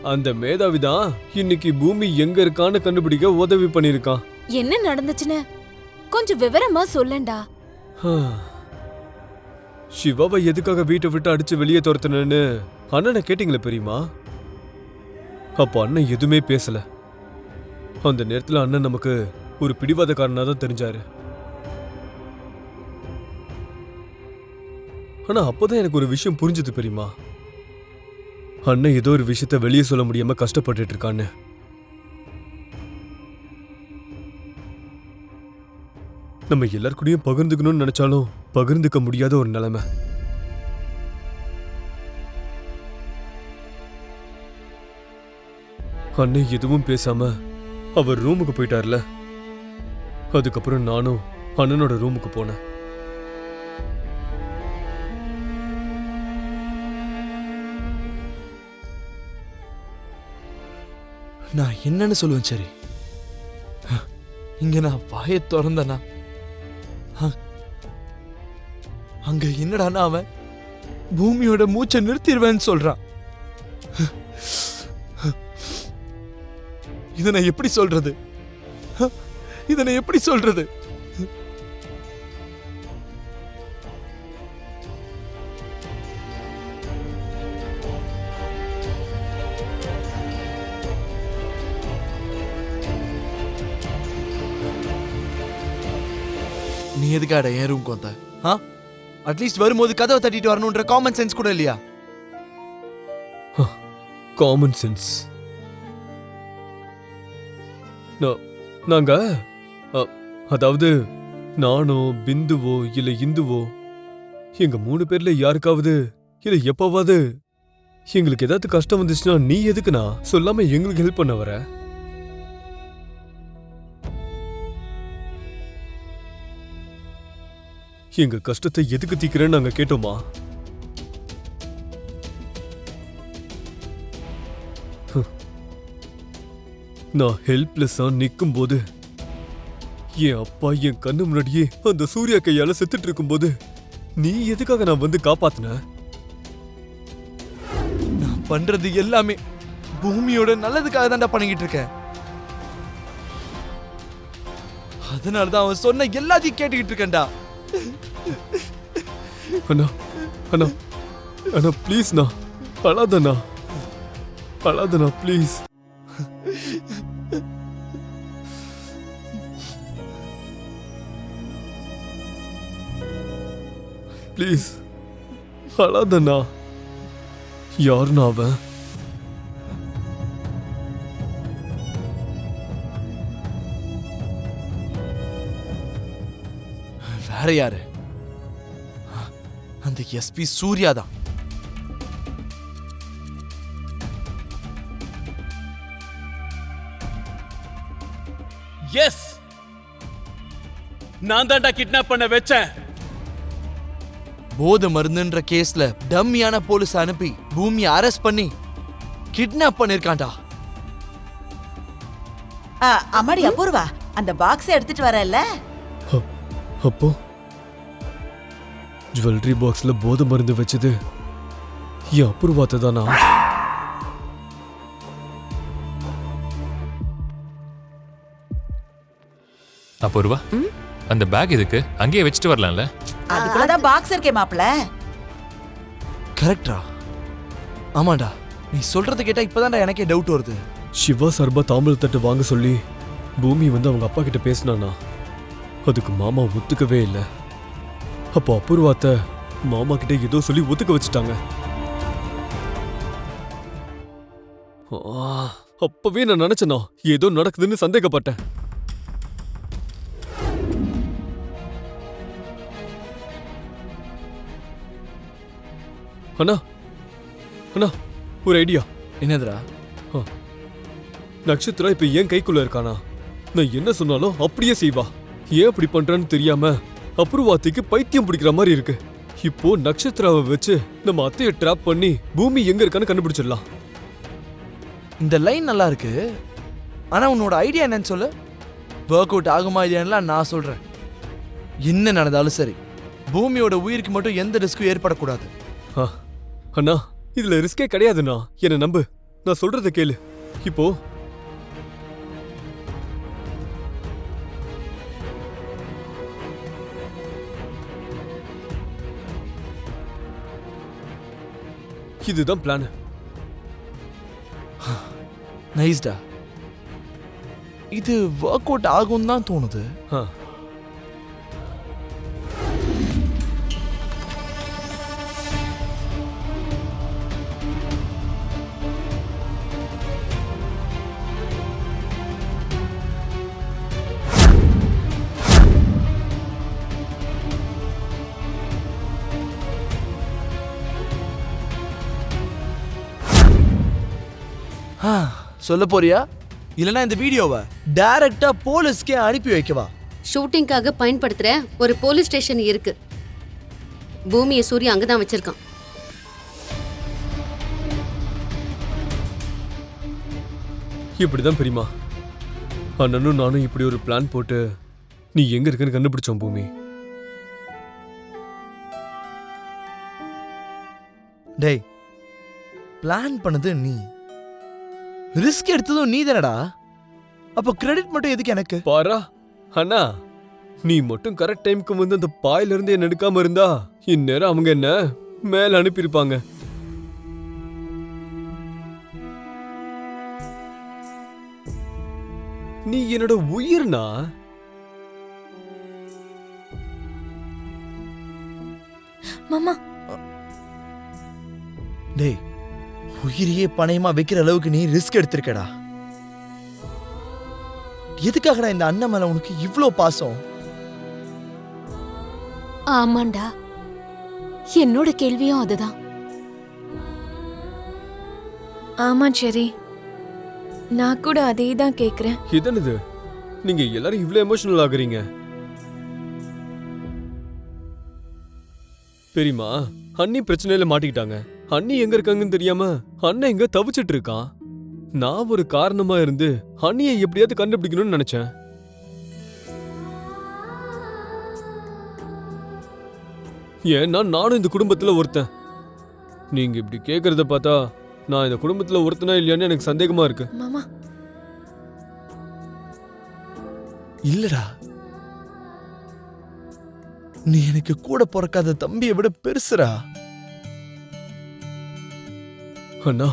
அந்த மேதாவிதான் இன்னைக்கு பூமி எங்க இருக்கான்னு கண்டுபிடிக்க உதவி பண்ணிருக்கான். என்ன நடந்துச்சுன்னு கொஞ்சம் விவரமா சொல்லண்டா. சிவாவை எதுக்காக வீட்டை விட்டு அடிச்சு வெளியே துரத்துனேன்னு அண்ணனை கேட்டீங்களே பெரியமா? அப்போ அண்ணன் எதுவுமே பேசல. அந்த நேரத்துல அண்ணன் நமக்கு ஒரு பிடிவாதக்காரனா தான் தெரிஞ்சாரு. ஆனா அப்போதான் எனக்கு ஒரு விஷயம் புரிஞ்சது பெரியமா. அண்ணன் ஏதோ ஒரு விஷயத்த வெளியே சொல்ல முடியாம கஷ்டப்பட்டு இருக்கான்னு. நம்ம எல்லாருக்கூடயும் பகிர்ந்துக்கணும்னு நினைச்சாலும் பகிர்ந்துக்க முடியாத ஒரு நிலைமை. அண்ணன் எதுவும் பேசாம அவர் ரூமுக்கு போயிட்டார்ல. அதுக்கப்புறம் நானும் அண்ணனோட ரூமுக்கு போனேன். நான் என்னன்னு சொல்லுவேன். சரி, இங்க நான் வாயை திறந்தனா அங்க என்னடானா அவன் பூமியோட மூச்சை நிறுத்திடுவேன்னு சொல்றான். இதை நான் எப்படி சொல்றது? இதை நான் எப்படி சொல்றது? நீ எதுக்காட என் ரூம்க்கு வந்த? அட்லீஸ்ட் வரும்போது கதவை தட்டிட்டு வரணும்ன்ற காமன் சென்ஸ் கூட இல்லையா? காமன் சென்ஸ் நாங்க அதாவது நானோ பிந்துவோ இல்ல இந்துவோ எங்க 3 பேர்ல யாருக்காவது இல்ல எப்பவாவது எங்களுக்கு ஏதாவது கஷ்டம் வந்துச்சுன்னா நீ எதுக்குண்ணா சொல்லாம எங்களுக்கு ஹெல்ப் பண்ண வர? எங்க கஷ்டத்தை எதுக்கு தீக்கிறேன்னு நாங்க கேட்டோமா? நான் ஹெல்ப்லெஸ்ஸா நிக்கும் போது என் அப்பா என் கண்ணு முன்னாடியே அந்த சூர்யா கையால செத்துட்டு இருக்கும் போது நீ எதுக்காக நான் வந்து காப்பாத்தின? நான் பண்றது எல்லாமே பூமியோட நல்லதுக்காக தான்டா பண்ணிக்கிட்டு இருக்கேன். அதனாலதான் அவன் சொன்ன எல்லாத்தையும் கேட்டுக்கிட்டு இருக்கேன்டா. அண்ணா அண்ணா அண்ணா ப்ளீஸ்ண்ணா, அழாதண்ணா அழாதண்ணா ப்ளீஸ். ப்ளீஸ் அழாதண்ணா. யாருண்ணா அவன்? வேற யாரு? அந்த எஸ்பி சூர்யா தான். எஸ், நான் தான்டா கிட்னாப் பண்ண வச்சேன். போதை மருந்துன்ற கேஸ்ல டம்மியான போலீஸ் அனுப்பி பூமியை அரெஸ்ட் பண்ணி கிட்னாப் பண்ணிருக்கான்டா. அம்மாடி அபூர்வா, அந்த பாக்ஸ் எடுத்துட்டு வரல? அப்போ ஜுவல்லரி பாக்ஸ்ல போதை மருந்து வச்சது என் அபூர்வாத்தை தானா? அபூர்வா, அந்த பேக் எதுக்கு? அங்கேயே வச்சுட்டு வரலாம்ல? அதுக்குள்ளதான் பாக்ஸ் இருக்கே மாப்ள. கரெக்டா? ஆமாண்டா, நீ சொல்றது கேட்டா இப்பதான்டா எனக்கே டவுட் வருது. சிவா சார்பா தாம்பல் தட்டு வாங்க சொல்லி பூமி வந்து அவங்க அப்பா கிட்ட பேசினானா? அதுக்கு மாமா ஒத்துக்கவே இல்லை. அப்போ அபூர்வாத்தை மாமா கிட்ட ஏதோ சொல்லி ஒத்துக்க வச்சுட்டாங்க. அப்பவே நான் நினைச்சேனா ஏதோ நடக்குதுன்னு சந்தேகப்பட்டேன். அண்ணா அண்ணா ஒரு ஐடியா. என்னதுடா? நட்சத்திரா இப்ப ஏன் கைக்குள்ள இருக்கானா? நான் என்ன சொன்னாலும் அப்படியே செய்வா. ஏன் அப்படி பண்றான்னு தெரியாம அபூர்வாத்திக்கு பைத்தியம் பிடிக்கிற மாதிரி இருக்கு. இப்போ நட்சத்திராவை வச்சு நம்ம அத்தையை ட்ராப் பண்ணி பூமி எங்க இருக்கான்னு கண்டுபிடிச்சிடலாம். இந்த லைன் நல்லா இருக்கு. ஆனா உன்னோட ஐடியா என்னன்னு சொல்லு. ஒர்க் அவுட் ஆகுமா இல்லையான்லாம் நான் சொல்றேன். என்ன நடந்தாலும் சரி, பூமியோட உயிருக்கு மட்டும் எந்த ரிஸ்க்கும் ஏற்படக்கூடாது. அண்ணா இதுல ரிஸ்கே கிடையாதுண்ணா, என்ன நம்பு. நான் சொல்றத கேளு. இப்போ இதுதான் பிளான். நைஸ்டா. இது ஒர்க் அவுட் ஆகும் தான் தோணுது. சொல்ல போறியா இல்லனா இந்த வீடியோவை டைரக்டா போலீஸ்க்கே அனுப்பி வைக்கவா? ஷூட்டிங்காக பயன்படுத்துற ஒரு போலீஸ் ஸ்டேஷன் இருக்கு. பூமியை சூரிய அங்கதான் வச்சிருக்கான். இப்படிதான் பெரியமா அண்ணனும் நானும் இப்படி ஒரு பிளான் போட்டு நீ எங்க இருக்குன்னு கண்டுபிடிச்சோம் பூமி. டேய், பிளான் பண்ணது நீ, ரிஸ்க் எடுத்ததும் நீ தானடா. அப்போ கிரெடிட் மட்டும் எதுக்கு எனக்கு? பாரா அண்ணா, நீ மட்டும் கரெக்ட் டைம்க்கு வந்து அந்த பாயில இருந்து என்ன எடுக்காம இருந்தா இந்நேரம் அவங்க என்ன மேல அனுப்பியிருப்பாங்க. நீ என்னோட உயிர்னா. மாமா, டேய், உயிரையே பணயமா வைக்கிற அளவுக்கு நீ ரிஸ்க் எடுத்திருக்கடா. எதுக்காகடா இந்த அண்ணன் மேல உனக்கு இவ்ளோ பாசம்? ஆமாண்டா, என்னோட கேள்வியும் அதுதான். ஆமா சரி, நான் கூட அதே தான் கேக்குறேன். இதனது நீங்க எல்லாரும் இவ்ளோ எமோஷனல் ஆகுறீங்க? பெரியமா அண்ணி பிரச்சனையில மாட்டிக்கிட்டாங்க. அண்ணி எங்க இருக்காங்கன்னு தெரியாம அண்ணன் எங்க தவிச்சிட்டு இருக்கான். நான் ஒரு காரணமா இருந்து அண்ணியை எப்படியாவது கண்டுபிடிக்கணும்னு நினைச்சேன். ஏன்னா நானும் இந்த குடும்பத்துல ஒருத்தன். நீங்க இப்படி கேக்குறத பார்த்தா நான் இந்த குடும்பத்துல ஒருத்தனா இல்லையான்னு எனக்கு சந்தேகமா இருக்கு. மாமா, இல்லடா, நீ எனக்கு கூட பிறக்காத தம்பியை விட பெருசுடா. அண்ணா